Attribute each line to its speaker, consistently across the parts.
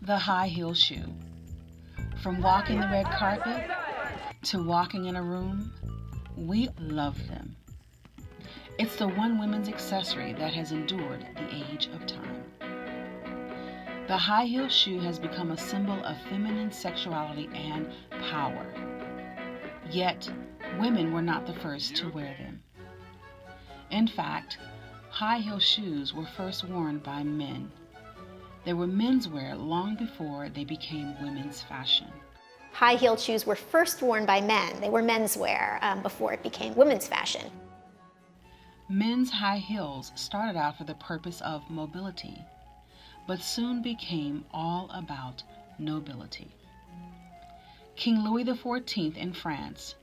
Speaker 1: The high heel shoe. From walking the red carpet to walking in a room, we love them. It's the one women's accessory that has endured the age of time. The high heel shoe has become a symbol of feminine sexuality and power. Yet, women were not the first to wear them. In fact, high heel shoes were first worn by men. They were menswear long before they became women's fashion.
Speaker 2: High-heeled shoes were first worn by men. They were menswear before it became women's fashion.
Speaker 1: Men's high heels started out for the purpose of mobility, but soon became all about nobility. King Louis XIV in France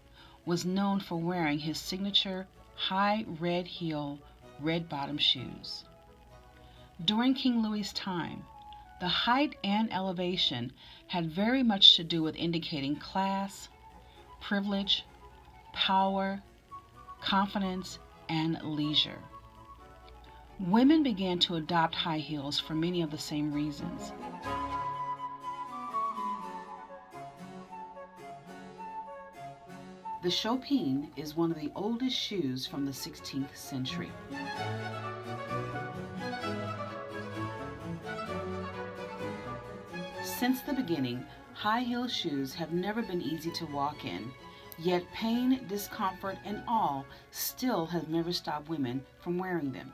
Speaker 1: was known for wearing his signature high red heel, red bottom shoes. During King Louis's time, the height and elevation had very much to do with indicating class, privilege, power, confidence, and leisure. Women began to adopt high heels for many of the same reasons. The chopine is one of the oldest shoes from the 16th century. Since the beginning, high heel shoes have never been easy to walk in, yet pain, discomfort, and all still have never stopped women from wearing them.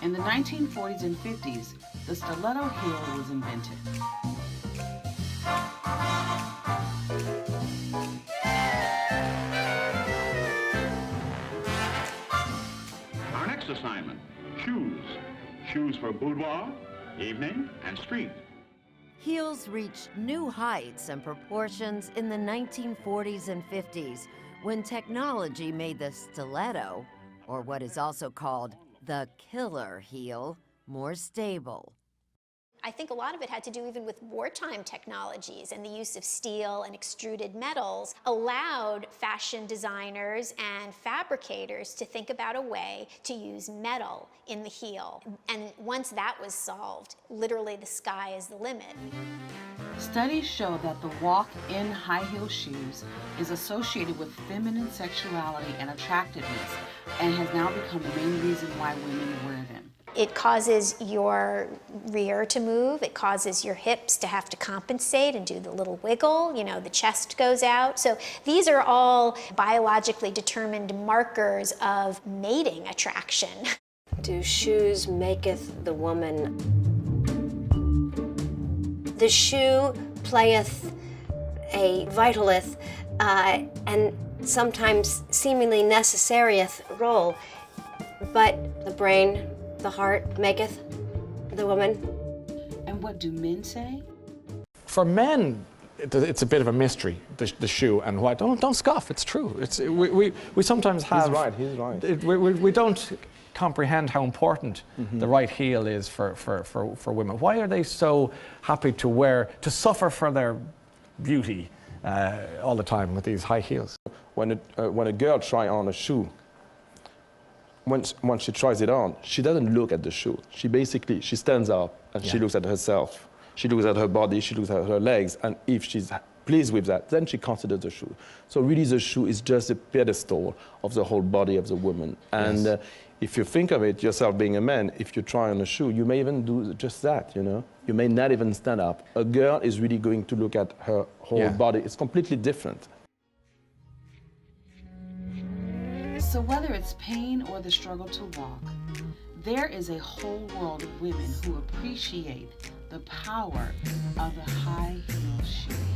Speaker 1: In the 1940s and 50s, the stiletto heel was invented.
Speaker 3: Our next assignment, shoes. Shoes for boudoir, evening, and street.
Speaker 4: Heels reached new heights and proportions in the 1940s and 50s when technology made the stiletto, or what is also called the killer heel, more stable.
Speaker 2: I think a lot of it had to do even with wartime technologies, and the use of steel and extruded metals allowed fashion designers and fabricators to think about a way to use metal in the heel. And once that was solved, literally the sky is the limit.
Speaker 1: Studies show that the walk in high heel shoes is associated with feminine sexuality and attractiveness, and has now become the main reason why women wear them.
Speaker 2: It causes your rear to move, it causes your hips to have to compensate and do the little wiggle, you know, the chest goes out. So these are all biologically determined markers of mating attraction.
Speaker 5: Do shoes maketh the woman? The shoe playeth a vitaleth and sometimes seemingly necessarieth role, but the brain, the heart maketh the woman.
Speaker 1: And what do men say?
Speaker 6: For men, it's a bit of a mystery, the shoe and why. Don't scoff, it's true. We sometimes have...
Speaker 7: He's right.
Speaker 6: We don't comprehend how important the right heel is for women. Why are they so happy to suffer for their beauty all the time with these high heels?
Speaker 7: When a girl tries on a shoe, once she tries it on, she doesn't look at the shoe. She stands up and she looks at herself. She looks at her body, she looks at her legs, and if she's pleased with that, then she considers the shoe. So really the shoe is just a pedestal of the whole body of the woman. And if you think of it, yourself being a man, if you try on a shoe, you may even do just that, you know? You may not even stand up. A girl is really going to look at her whole body. It's completely different.
Speaker 1: So whether it's pain or the struggle to walk, there is a whole world of women who appreciate the power of the high heel shoe.